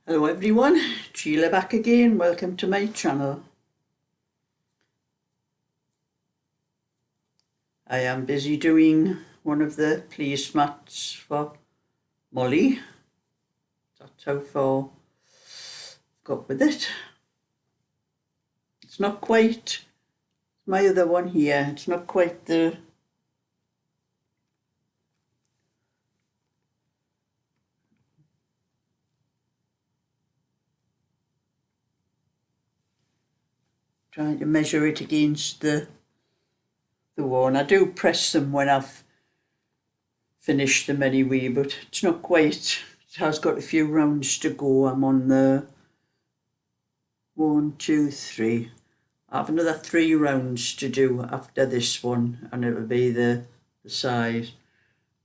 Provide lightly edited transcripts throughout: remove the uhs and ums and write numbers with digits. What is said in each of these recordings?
Hello everyone, Sheila back again. Welcome to my channel. I am busy doing one of the placemats for Molly. That's how far I've got with it. It's not quite my other one here. It's not quite the trying to measure it against the one. I do press them when I've finished them anyway, but it's not quite. It has got a few rounds to go. I'm on the 1, 2, 3. I have another 3 rounds to do after this one, and it'll be the size.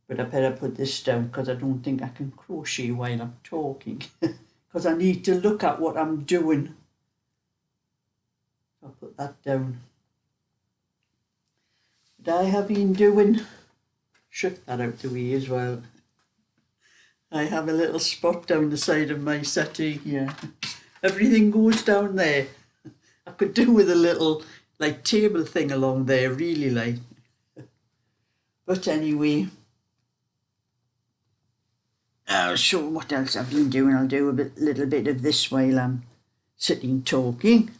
But I better put this down because I don't think I can crochet while I'm talking because I need to look at what I'm doing. I'll put that down. But I have been doing, shift that out the way as well. I have a little spot down the side of my settee here. Everything goes down there. I could do with a little like table thing along there, really like. But anyway, I'll show what else I've been doing. I'll do a little bit of this while I'm sitting talking.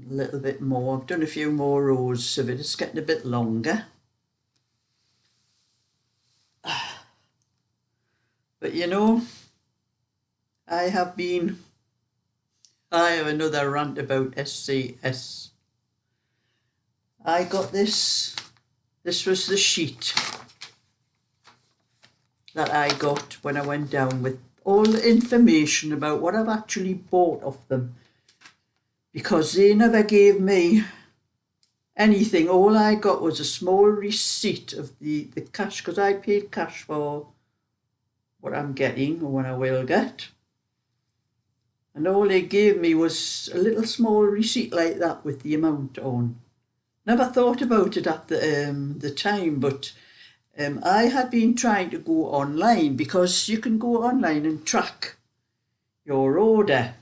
A little bit more. I've done a few more rows of it. It's getting a bit longer. But you know, I have another rant about SCS. I got this was the sheet that I got when I went down with all the information about what I've actually bought of them, because they never gave me anything. All I got was a small receipt of the cash, because I paid cash for what I'm getting or what I will get. And all they gave me was a little small receipt like that with the amount on. Never thought about it at the time, but I had been trying to go online, because you can go online and track your order.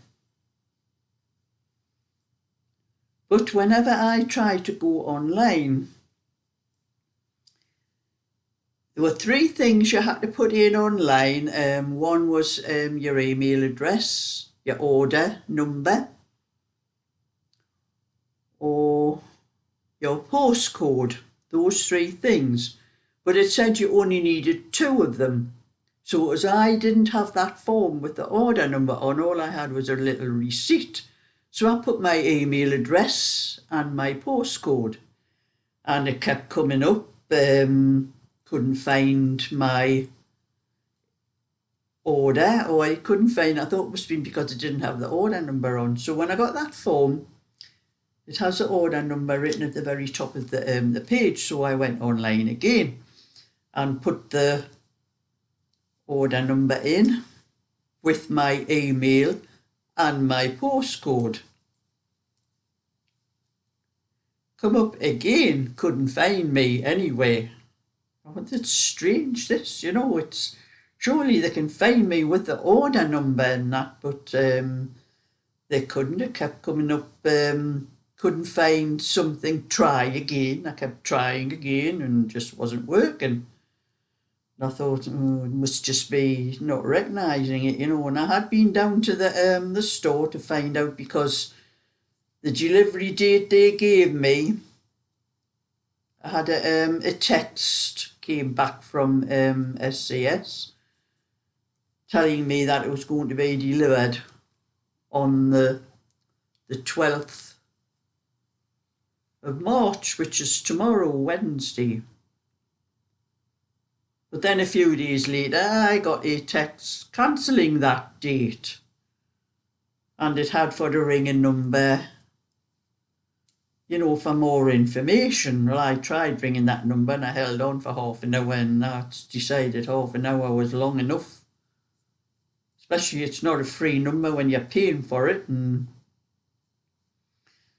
But whenever I tried to go online, there were 3 things you had to put in online. One was your email address, your order number, or your postcode, those 3 things. But it said you only needed 2 of them. So as I didn't have that form with the order number on, all I had was a little receipt. So I put my email address and my postcode, and it kept coming up. Couldn't find my order, or I couldn't find, I thought it must have been because it didn't have the order number on. So when I got that form, it has the order number written at the very top of the page. So I went online again and put the order number in with my email and my postcode. Come up again, couldn't find me anywhere. Oh, it's strange this, you know, it's surely they can find me with the order number and that, but they couldn't. It kept coming up, couldn't find something, try again. I kept trying again and just wasn't working. And I thought, oh, it must just be not recognising it, you know. And I had been down to the store to find out, because the delivery date they gave me, I had a text came back from SCS telling me that it was going to be delivered on the 12th of March, which is tomorrow, Wednesday. But then a few days later, I got a text cancelling that date, and it had for the ringing number, you know, for more information. Well, I tried ringing that number and I held on for half an hour, and that's decided half an hour was long enough. Especially it's not a free number when you're paying for it. And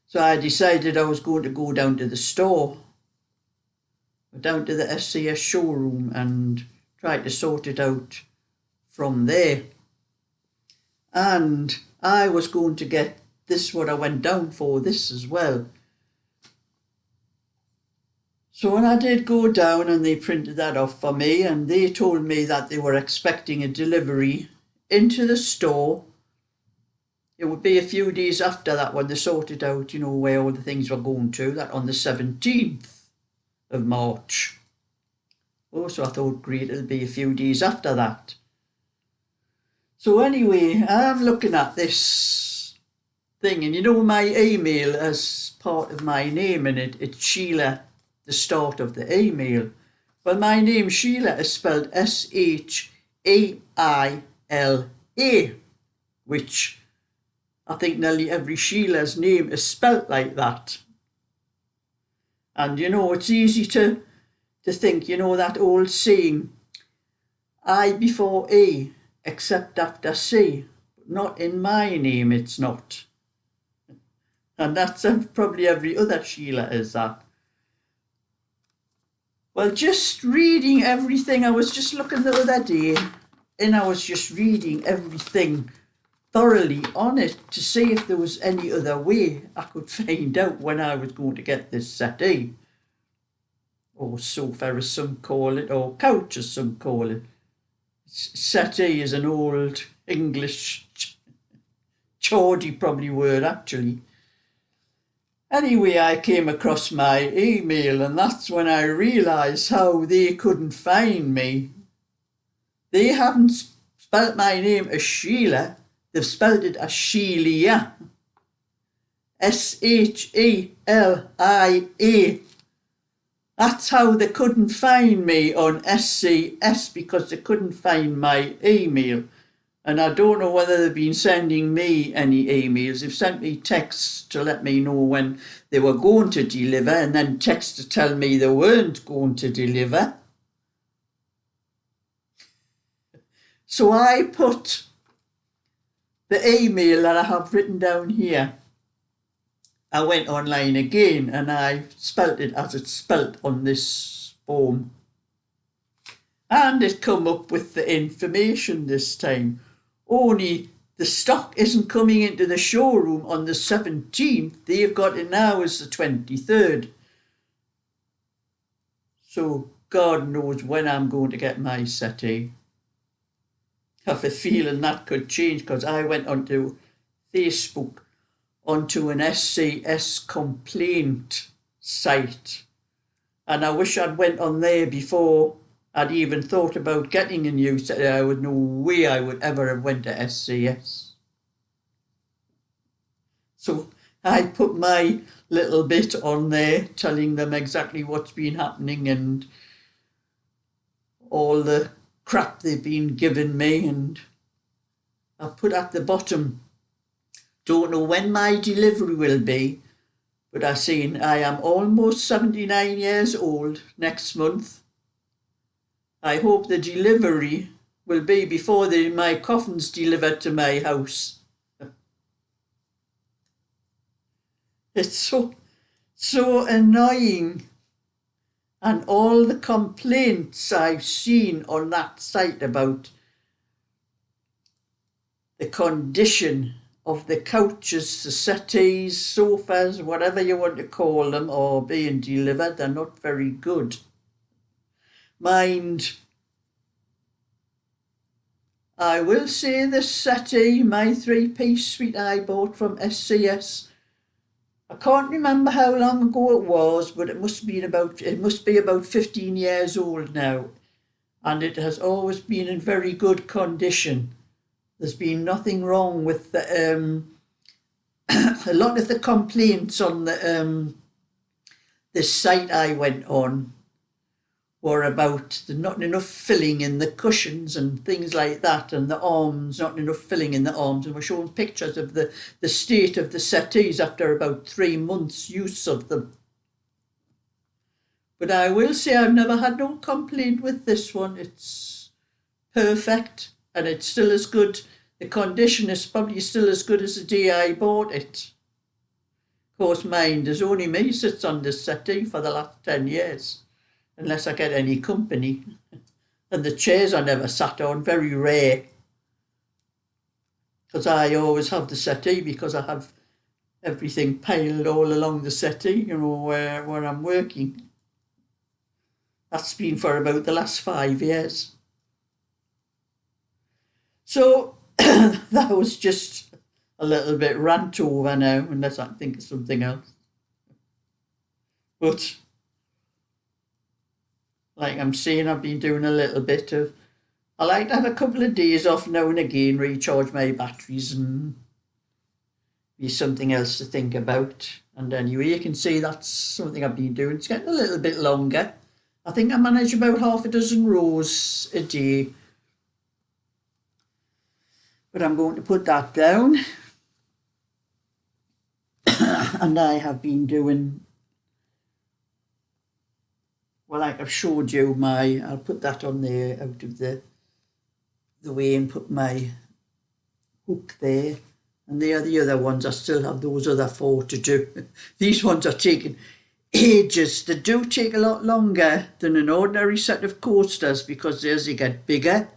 so I decided I was going to go down to the store, down to the SCS showroom, and try to sort it out from there. And I was going to get this, what I went down for, this as well. So when I did go down and they printed that off for me, and they told me that they were expecting a delivery into the store. It would be a few days after that when they sorted out, you know, where all the things were going to, that on the 17th of March. Oh, so I thought, great, it'll be a few days after that. So anyway, I'm looking at this thing, and you know my email as part of my name in it, it's Sheila, the start of the email. Well, my name Sheila is spelled S-H-A-I-L-A, which I think nearly every Sheila's name is spelt like that. And you know, it's easy to think, you know, that old saying, I before A, except after C. But not in my name, it's not. And that's probably every other Sheila is that. Well, just reading everything, I was just looking the other day, and I was just reading everything thoroughly on it to see if there was any other way I could find out when I was going to get this settee, or sofa as some call it, or couch as some call it. Settee is an old English Geordie probably word actually. Anyway, I came across my email, and that's when I realised how they couldn't find me. They haven't spelt my name as Sheila, they've spelled it as Sheila. S-H-E-L-I-A. That's how they couldn't find me on SCS, because they couldn't find my email. And I don't know whether they've been sending me any emails. They've sent me texts to let me know when they were going to deliver, and then texts to tell me they weren't going to deliver. So I put the email that I have written down here. I went online again and I spelt it as it's spelt on this form. And it come up with the information this time. Only the stock isn't coming into the showroom on the 17th. They've got it now as the 23rd. So God knows when I'm going to get my settee. I have a feeling that could change, because I went onto Facebook, onto an SCS complaint site. And I wish I'd went on there before I'd even thought about getting a new settee. I would no way I would ever have went to SCS. So I put my little bit on there, telling them exactly what's been happening and all the crap they've been giving me. And I put at the bottom, don't know when my delivery will be, but I seen I am almost 79 years old next month. I hope the delivery will be before my coffin's delivered to my house. It's so annoying. And all the complaints I've seen on that site about the condition of the couches, the settees, sofas, whatever you want to call them, are being delivered, they're not very good. Mind, I will say this settee, my 3-piece suite I bought from SCS, I can't remember how long ago it was, but it must be about 15 years old now, and it has always been in very good condition. There's been nothing wrong with the a lot of the complaints on the this site I went on were about the not enough filling in the cushions and things like that, and the arms, not enough filling in the arms, and we're showing pictures of the state of the settees after about 3 months use of them. But I will say I've never had no complaint with this one. It's perfect, and it's still as good. The condition is probably still as good as the day I bought it. Of course, mind, there's only me sits on this settee for the last 10 years. Unless I get any company. And the chairs I never sat on, very rare. Because I always have the settee, because I have everything piled all along the settee, you know, where I'm working. That's been for about the last 5 years. So that was just a little bit rant over now, unless I think of something else. But like I'm saying, I've been doing a little bit of, I like to have a couple of days off now and again, recharge my batteries and be something else to think about. And anyway, you can see that's something I've been doing. It's getting a little bit longer. I think I manage about half a dozen rows a day. But I'm going to put that down. And I have been doing, well, like I've showed you I'll put that on there out of the way and put my hook there. And they are the other ones. I still have those other 4 to do. These ones are taking ages. They do take a lot longer than an ordinary set of coasters, because as they get bigger,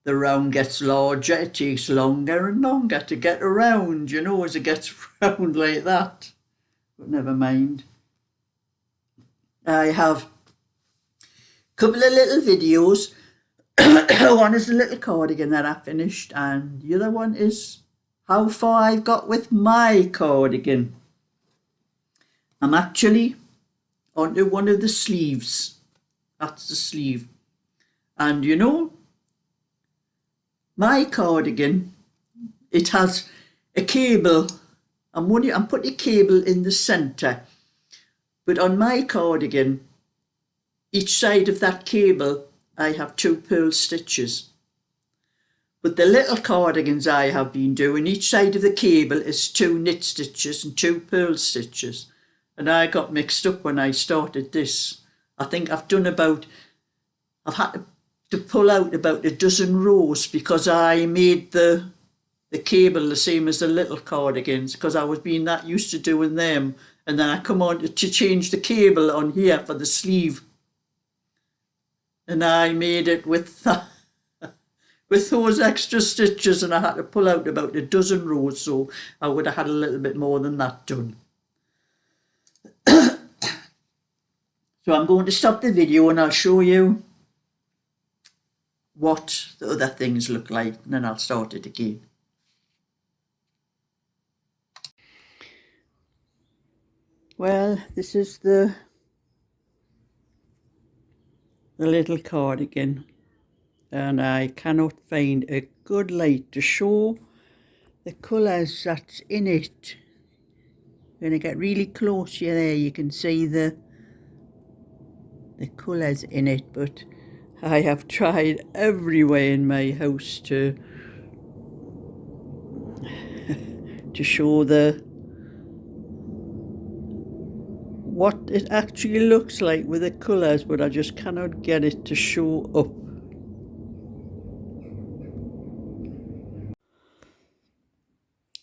the round gets larger. It takes longer and longer to get around, you know, as it gets round like that. But never mind. I have a couple of little videos. One is a little cardigan that I finished, and the other one is how far I've got with my cardigan. I'm actually onto one of the sleeves. That's the sleeve. And you know, my cardigan, it has a cable. I'm putting a cable in the centre. But on my cardigan, each side of that cable, I have 2 pearl stitches. But the little cardigans I have been doing, each side of the cable is 2 knit stitches and 2 pearl stitches. And I got mixed up when I started this. I think I've had to pull out about a dozen rows, because I made the cable the same as the little cardigans, because I was being that used to doing them. And then I come on to change the cable on here for the sleeve. And I made it with those extra stitches, and I had to pull out about a dozen rows, so I would have had a little bit more than that done. So I'm going to stop the video and I'll show you what the other things look like, and then I'll start it again. Well, this is the little cardigan, and I cannot find a good light to show the colours that's in it. When I get really close here, there you can see the colours in it, but I have tried everywhere in my house to show what it actually looks like with the colours, but I just cannot get it to show up.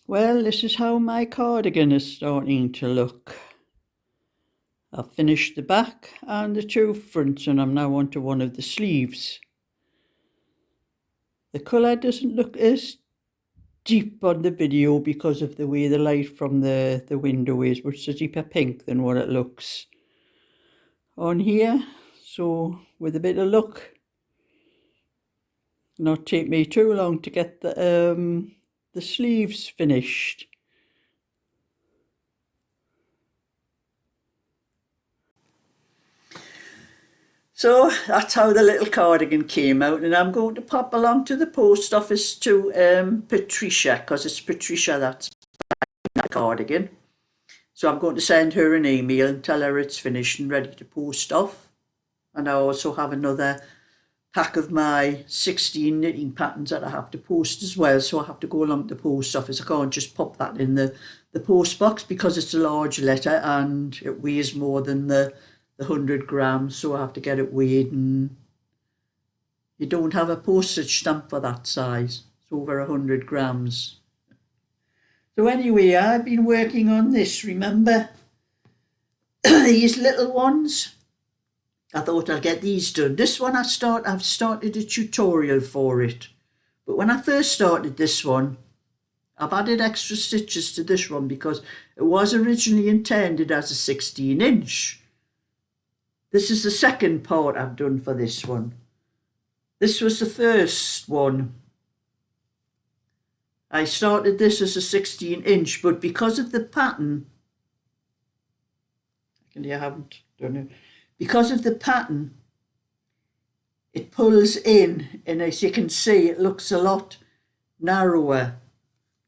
Well, this is how my cardigan is starting to look. I've finished the back and the 2 fronts, and I'm now onto one of the sleeves. The colour doesn't look as deep on the video because of the way the light from the window is, but it's a deeper pink than what it looks on here. So with a bit of luck, not take me too long to get the sleeves finished. So that's how the little cardigan came out, and I'm going to pop along to the post office to Patricia, because it's Patricia that's buying the cardigan. So I'm going to send her an email and tell her it's finished and ready to post off. And I also have another pack of my 16 knitting patterns that I have to post as well, so I have to go along to the post office. I can't just pop that in the post box because it's a large letter and it weighs more than the 100 grams, so I have to get it weighed, and you don't have a postage stamp for that size. It's over 100 grams. So anyway, I've been working on this, remember? These little ones. I thought I'll get these done. This one I've started a tutorial for it. But when I first started this one, I've added extra stitches to this one because it was originally intended as a 16-inch. This is the second part I've done for this one. This was the first one. I started this as a 16-inch, but because of the pattern, I haven't done it. Because of the pattern, it pulls in, and as you can see, it looks a lot narrower.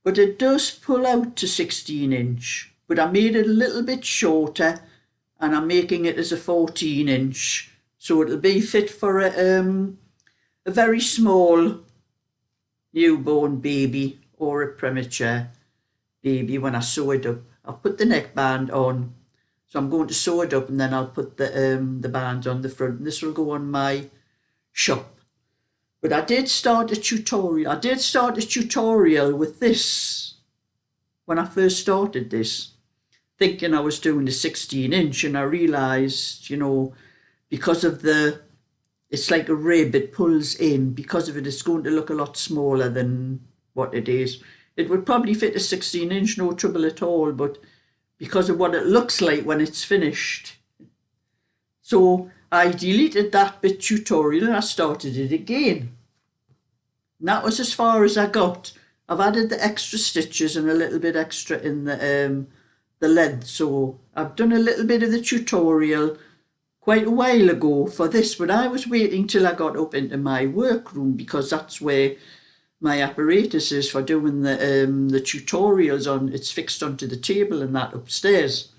But it does pull out to 16-inch. But I made it a little bit shorter, and I'm making it as a 14-inch. So it'll be fit for a very small newborn baby or a premature baby when I sew it up. I'll put the neckband on. So I'm going to sew it up, and then I'll put the band on the front. This will go on my shop. But I did start a tutorial. I did start a tutorial with this when I first started this, thinking I was doing the 16-inch, and I realised, because of it's like a rib, it pulls in. Because of it, it's going to look a lot smaller than what it is. It would probably fit a 16-inch, no trouble at all, but because of what it looks like when it's finished. So I deleted that bit tutorial and I started it again. And that was as far as I got. I've added the extra stitches and a little bit extra in the length. So I've done a little bit of the tutorial quite a while ago for this, but I was waiting till I got up into my workroom because that's where my apparatus is for doing the tutorials on. It's fixed onto the table and that upstairs.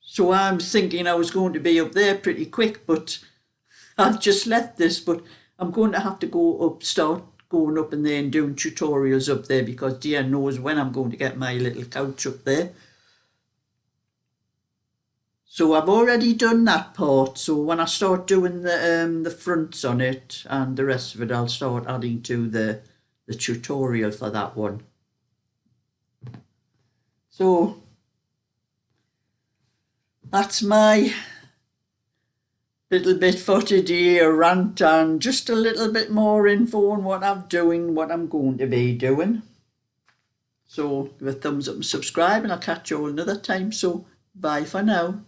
So I'm thinking I was going to be up there pretty quick, but I've just left this. But I'm going to have to start going up in there and doing tutorials up there, because dear knows when I'm going to get my little couch up there. So I've already done that part. So when I start doing the fronts on it and the rest of it, I'll start adding to the tutorial for that one. So that's my little bit for today, a rant, and just a little bit more info on what I'm doing, what I'm going to be doing. So give a thumbs up and subscribe, and I'll catch you all another time. So bye for now.